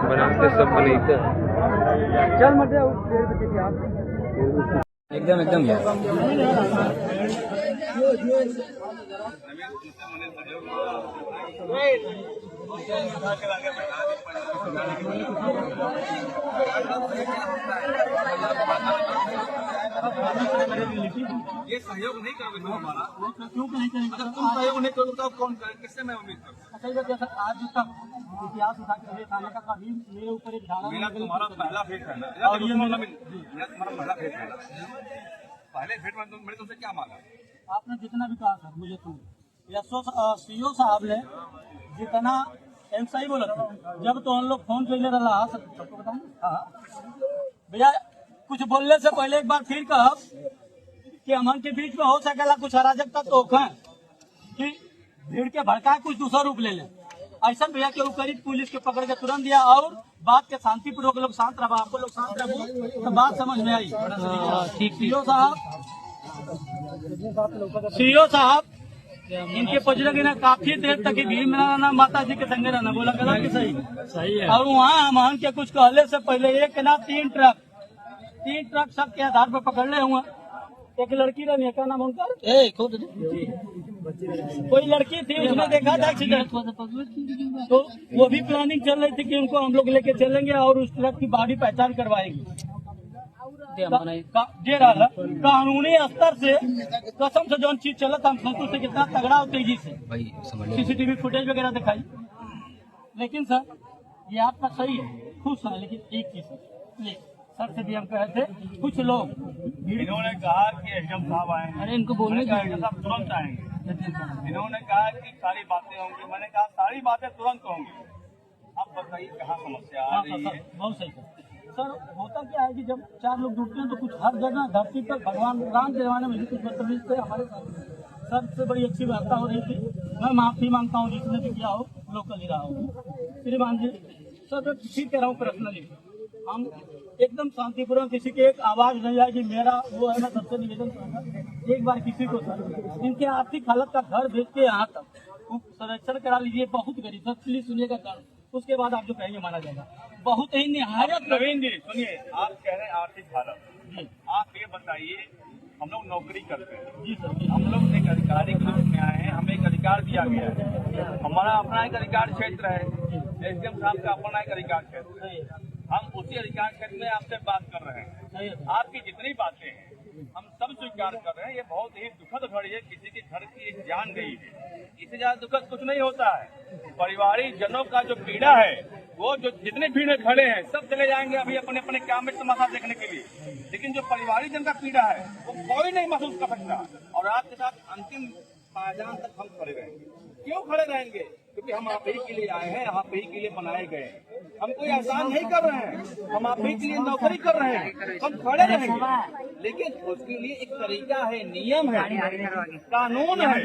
बनाते सब बनते चल मत एकदम एकदम यार ये सहयोग नहीं करोगे तुम हमारा, क्यों नहीं करेंगे? अगर तुम सहयोग नहीं करोगे तो कौन करे? किससे मैं उम्मीद करूँ? अच्छा जैसा आज तक इतिहास उठा के थाना का कभी मेरे ऊपर एक धारा मेरा तुम्हारा पहला भेंट है ना, और ये मेरा तुम्हारा पहला भेंट है ना। पहले भेंट में मैंने तुमसे क्या मांगा? आपने जितना भी कहा था मुझे तुम सीओ साहब ने जितना सही बोला था, जब तो हम लोग फोन पे ले रहा सबको बताऊँ भैया कुछ बोलने से पहले एक बार फिर कह कि हमन के बीच में हो सकेला कुछ अराजकता तो कि भीड़ के भड़का कुछ दूसरा रूप ले ले। ऐसा भैया के करीब पुलिस के पकड़ के तुरंत दिया और बात के शांतिपूर्वक लोग शांत रहा, आपको लोग शांत रहो तो बात समझ में आई। सीओ साहब इनके पजरे की ना काफी देर तक भीड़ में रहना, माता जी के संगे रहना, बोला गलत कि सही है। और वहाँ हम के कुछ कहले से पहले एक ना तीन ट्रक सब के आधार पर पकड़ ले हुआ। एक लड़की रहनी, क्या नाम उनका? कोई लड़की थी, उसने देखा था एक्सीडेंट, तो वो भी प्लानिंग चल रही थी कि उनको हम लोग लेके चलेंगे और उस ट्रक की बॉडी पहचान करवाएगी। कानूनी स्तर से कसम से जो चीज चला था, हम संतुष्ट से कितना तगड़ा और तेजी से सीसीटीवी फुटेज वगैरह दिखाई। लेकिन सर ये आपका सही है, खुश है, लेकिन एक चीज सर से भी हम कहे थे कुछ लोग इन्होंने कहा कि एसडीएम साहब आएंगे, अरे इनको बोलने का साहब तुरंत आएंगे। इन्होंने कहा कि सारी बातें होंगी, मैंने कहा सारी बातें तुरंत होंगी। अब बताइए कहाँ समस्या आ रही है? बहुत सही सर, होता क्या है कि जब चार लोग जुड़ते हैं तो कुछ हर जगह धरती पर भगवान राम के जमाने में भी कुछ बदतमीज थे हमारे साथ। सबसे बड़ी अच्छी वार्ता हो रही थी, मैं माफी मांगता हूँ जिसने भी किया हो, लोकल ही रहा हो। श्रीमान जी सर ठीक कह रहा हूँ, पर्सनली हम एकदम शांतिपूर्ण, किसी की एक आवाज नहीं आएगी, मेरा वो है। मैं सबसे निवेदन करूँगा एक बार किसी को सर इनके आर्थिक हालत का घर भेज के यहाँ तक संरक्षण करा लीजिए, बहुत गरीब सर, प्लीज सुनिएगा सर, उसके बाद आप जो कहेंगे माना जाएगा। बहुत ही निहायत। नवीन जी सुनिए, आप कह रहे हैं आर्थिक हालत, आप ये बताइए, हम लोग नौकरी करते हैं जी सर, हम लोग एक अधिकारी के रूप में आए हैं, हमें एक अधिकार दिया गया है, हमारा अपना एक अधिकार क्षेत्र है, एसडीएम साहब का अपना एक अधिकार क्षेत्र है, हम उसी अधिकार क्षेत्र में आपसे बात कर रहे हैं। आपकी जितनी बातें हैं हम सब स्वीकार कर रहे हैं। ये बहुत ही दुखद घड़ी है, किसी के घर की एक जान गई है, इससे ज्यादा दुखद कुछ नहीं होता है। परिवारिक जनों का जो पीड़ा है, वो जो जितने भीड़ में खड़े हैं सब चले जाएंगे अभी अपने अपने काम में तमाशा देखने के लिए, लेकिन जो परिवारिक जन का पीड़ा है वो कोई नहीं महसूस कर सकता। और आपके साथ अंतिम पायदान तक हम खड़े रहेंगे। क्यों खड़े रहेंगे? क्योंकि हम आप ही के लिए आए हैं, आप ही के लिए बनाए गए हैं। हम कोई आसान नहीं कर रहे हैं, हम आप ही के लिए नौकरी कर रहे हैं, हम खड़े रहेंगे। लेकिन उसके लिए एक तरीका है, नियम है, कानून है।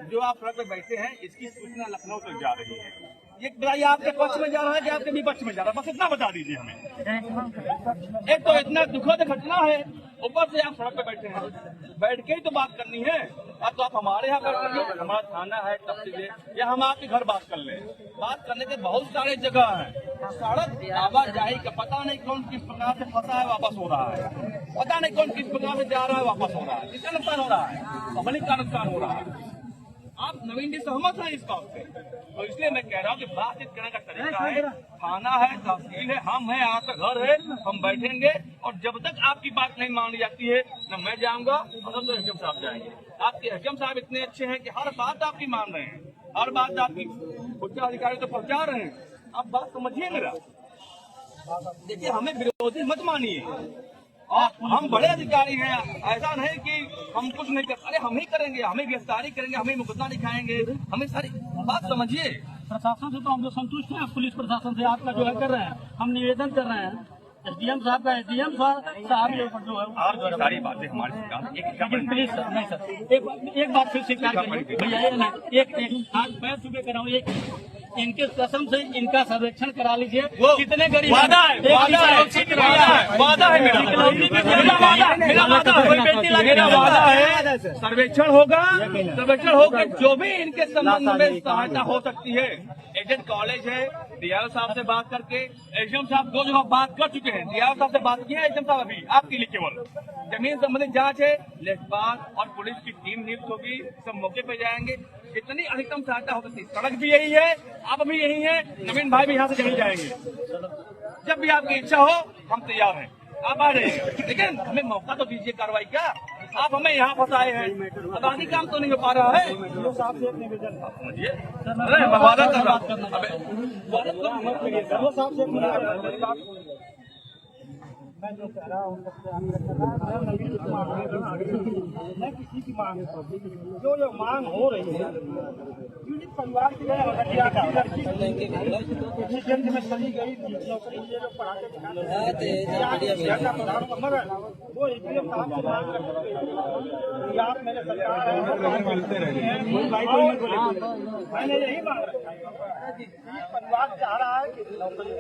जो आप सड़क पे बैठे हैं इसकी सूचना लखनऊ तक जा रही है। ये ड्राई आपके पक्ष में जा रहा है कि आपके विपक्ष में जा रहा है, बस इतना बता दीजिए हमें। एक तो इतना दुखद घटना है, ऊपर से आप सड़क पे बैठे हैं, बैठ के ही तो बात करनी है। अब तो आप हमारे यहाँ बैठ कर, हमारा थाना है तफसील, या हम आपके घर बात कर लें। बात करने के बहुत सारे जगह हैं। सड़क आवाजाही का पता नहीं कौन किस प्रकार से फंसा है, वापस हो रहा है, पता नहीं कौन किस प्रकार से जा रहा है, वापस हो रहा है। किसका नुकसान हो रहा है? पब्लिक का नुकसान हो रहा है। आप नवीन जी सहमत हैं इस बात से, तो इसलिए मैं कह रहा हूँ कि बातचीत करने का तरीका है, थाना है, तहसील है, हम है, आपका घर है, हम बैठेंगे और जब तक आपकी बात नहीं मानी जाती है न मैं जाऊंगा और न तो एसडीएम साहब जाएंगे। आपके एसडीएम साहब इतने अच्छे हैं कि हर बात आपकी मान रहे हैं, हर बात आपकी उच्च अधिकारी तो पहुंचा रहे हैं। आप बात समझिए मेरा, देखिए हमें विरोधी मत मानिए और हम बड़े अधिकारी हैं, ऐसा नहीं कि हम कुछ नहीं कर, अरे हम ही करेंगे, हमें गिरफ्तारी करेंगे, हमें मुकदमा दिखाएंगे, हमें सारी बात समझिए। प्रशासन से तो हम लोग संतुष्ट हैं, पुलिस प्रशासन से आपका जो है कर रहे हैं, हम निवेदन कर रहे हैं एसडीएम साहब का, एसडीएम साहब ये जो है आपकी सारी बातें हमारी सरकार एक प्लीज सर, नहीं सर, एक बात फिर स्वीकार करिए भैया, ये ना एक आज मैं सुबह कर रहा हूँ, एक इनके कसम से इनका सर्वेक्षण करा लीजिए, कितने गरीब वादा है मेरा, वादा है, सर्वेक्षण होगा, जो भी इनके संबंध में सहायता हो सकती है। एजेंट कॉलेज है, डीआरओ साहब से बात करके, एसडीएम साहब 2 जगह बात कर चुके हैं, डीआरओ साहब से बात किया, एसडीएम साहब अभी आपके लिए केवल जमीन संबंधित जांच है, लेखपाल और पुलिस की टीम नियुक्त होगी, सब मौके पे जाएंगे, इतनी अधिकतम सहायता हो सकती है। सड़क भी यही है, आप भी यही है, नवीन भाई भी यहाँ से चले जाएंगे, जब भी आपकी इच्छा हो हम तैयार हैं, आप आ जाइए, लेकिन हमें मौका तो दीजिए कार्रवाई का। आप हमें यहाँ फंसाए हैं, आबादी काम तो नहीं हो पा रहा है, समझिए। अरे मैं वादा कर रहा हूँ, मैं जो कह रहा हूँ मैं किसी की मांग जो मांग हो रही है पीड़ित परिवार की लड़की में चली गई नौकरी ये लोग पढ़ाते मगर वो एसडीएम साहब से मांग करते आप मेरे सरकार मैंने यही मांग रखा है, परिवार चाह रहा है कि नौकरी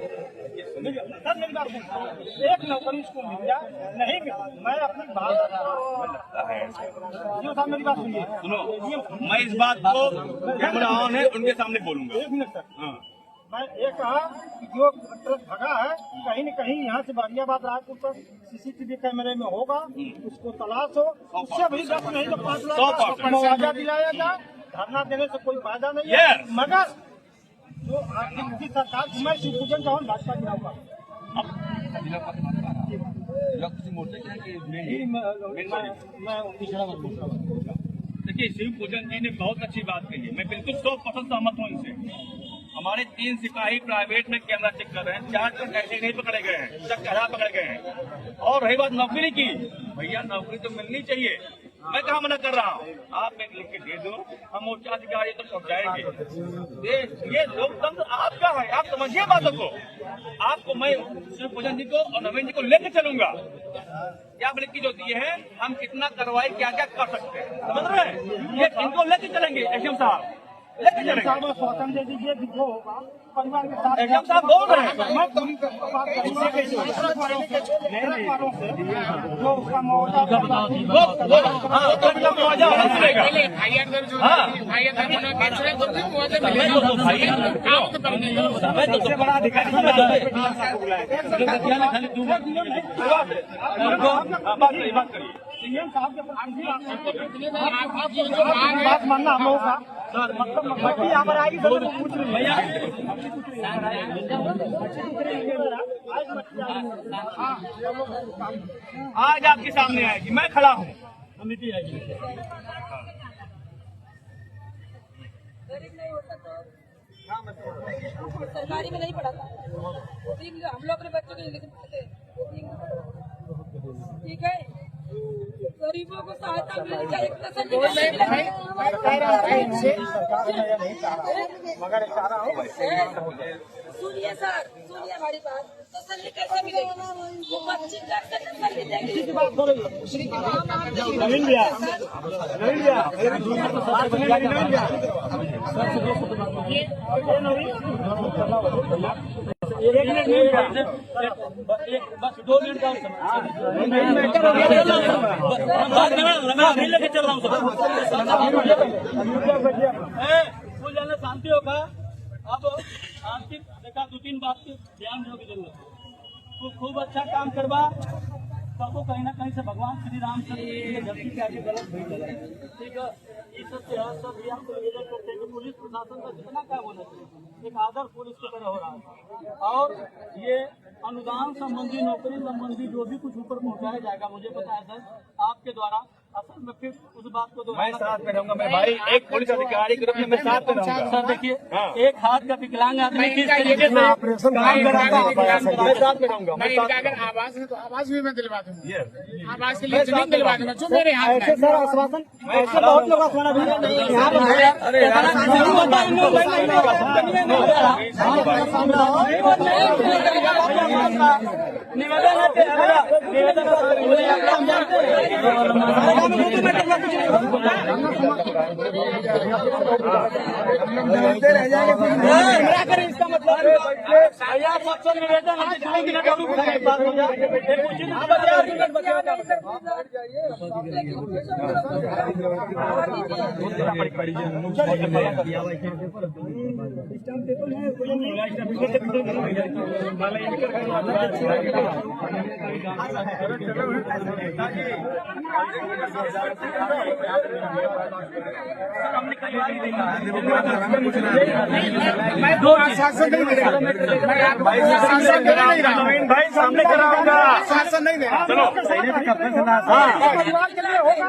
सर मेरी बात एक नौकरी इसको मिल जाए, नहीं मैं अपनी बात साहब मेरी बात सुनिए, सुनो मैं इस बात को कैमरा ऑन है उनके सामने बोलूंगा। 1 मिनट सर, मैं ये कहा कि जो भगा है कहीं न कहीं यहाँ से बारियाबाद राजपुर तक सीसीटीवी कैमरे में होगा, उसको तलाश हो, उससे भी 10 नहीं तो 5 लाख मुआवजा दिलाया जाए। धरना देने से कोई फायदा नहीं है, मगर जो आर्थिक सरकार मैं शिव पूजन चाहूँ भाजपा गिराऊंगा। देखिए शिव पूजन जी ने बहुत अच्छी बात कही है, मैं बिल्कुल 100% सहमत हूँ इनसे। हमारे 3 सिपाही प्राइवेट में कैमरा चेक कर रहे हैं, 4 ट्रक ऐसे नहीं पकड़े गए हैं, चक्करा पकड़े गए हैं। और रही बात नौकरी की, भैया नौकरी तो मिलनी चाहिए, मैं कहाँ मना कर रहा हूँ, आप एक लिख के दे दो, हम उच्च अधिकारी तक पहुँचाएंगे। ये लोकतंत्र आपका है, आप समझिए बातों को। आपको मैं शिव पूजन जी को और नवीन जी को लेकर चलूंगा, क्या लिख जो दिए हैं, हम कितना कार्रवाई क्या क्या कर सकते हैं, समझ रहे हैं। ये इनको लेके चलेंगे, एसडीएम साहब लेके चलेंगे, स्वागत दे दीजिए, जो होगा परिवार के साथ। एसडीएम साहब बोल रहे हैं, जो उसका मुआवजा बड़ा अधिकारी बात करिए सीएम साहब के बात मानना हम लोगों का मतलब मट्टी यहाँ पर आएगी, सब पूछ रही है आज आपके सामने आएगी, मैं खड़ा हूँ, समिति आएगी। सरकारी में नहीं पढ़ा था, हम लोग अपने बच्चों को इंग्लिश में पढ़ते, ठीक है। गरीबों को सहायता मिलनी चाहिए, मगर चाह रहा हूँ सुनिए सर, सुनिए हमारी बात, तसल्ली कैसे मिलेगी? वो बच्ची कैसे तसल्ली देगी? नवीन भैया बस 2 मिनट का लेके चल रहा हूँ शांति होगा। अब शांति देखा 2-3 बात की ध्यान देने की जरूरत है। तो खूब अच्छा काम करवा, सबको कहीं ना कहीं से भगवान श्री राम से धरती के आगे गलत नहीं चला, ठीक है। इस सब भी हमको निवेदन करते हैं कि पुलिस प्रशासन का जितना काम होना चाहिए एक आदर्श पुलिस की तरह हो रहा है, और ये अनुदान संबंधी, नौकरी संबंधी जो भी कुछ ऊपर पहुंचाया जाएगा, मुझे पता है सर आपके द्वारा असल में फिर उस बात को मैं साथ में रहूंगा। मैं भाई एक पुलिस अधिकारी के रूप में मैं साथ में रहूंगा। सर देखिए, हाँ। एक हाथ का विकलांग आदमी किस तरीके से मैं साथ में रहूंगा। मैं इनका अगर आवास है तो आवास भी मैं दिलवा दूंगा, आवास के लिए जमीन दिलवा दूंगा जो मेरे हाथ में है। सर आश्वासन ऐसे बहुत लोग आश्वासन निवेदन इसका मतलब निवेदन मैं दो आश्वासन नहीं दे रहा, मैं आपको आश्वासन दे नहीं रहा, भाई सामने कराऊंगा। आश्वासन नहीं दे रहा। चलो परिवार के लिए होगा,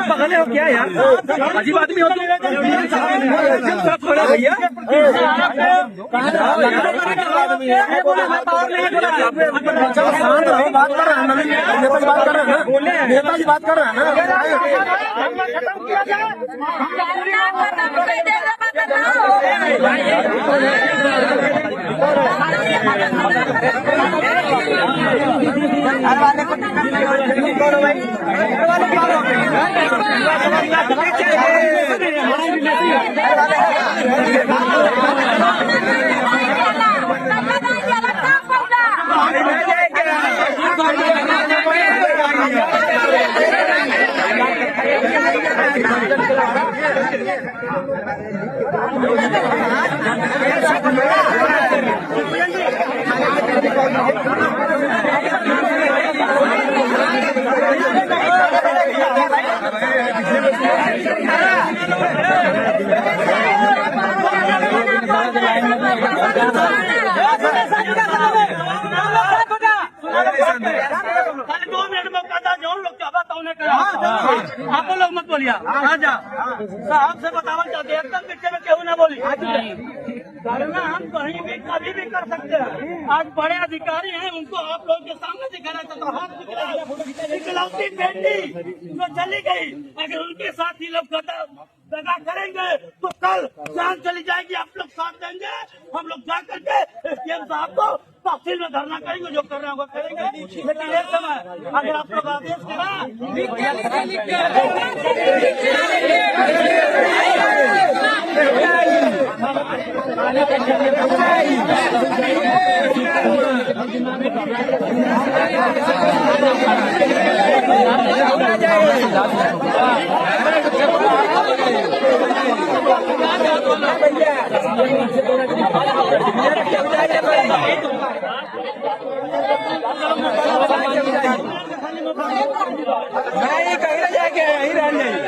पकड़े हो क्या यार? अजीब आदमी हो तुम। थोड़ा भैया शांत रहो, बात कर रहे हैं ना, नेताजी बात कर रहे हैं ना, नेताजी बात कर रहे हैं ना। आप लोग मत बोलिए, आजा साहब से बतावल चाहते हैं, एकदम पीछे में केहू ना बोली। धरना हम कहीं भी कभी भी कर सकते हैं। आज बड़े अधिकारी हैं, उनको आप लोग के सामने दिखाना चाहता हूँ। हाथ इकलौती बेटी जो चली गई, अगर उनके साथ ही लोग दगा करेंगे तो कल जान चली जाएगी। आप लोग साथ देंगे, हम लोग जा करके एसडीएम साहब को तहसील में धरना करेंगे, जो कर रहे हैं वो करेंगे। लेकिन एक समय अगर आप लोग आदेश करा नहीं कहीं जाके यहीं रह जाइए।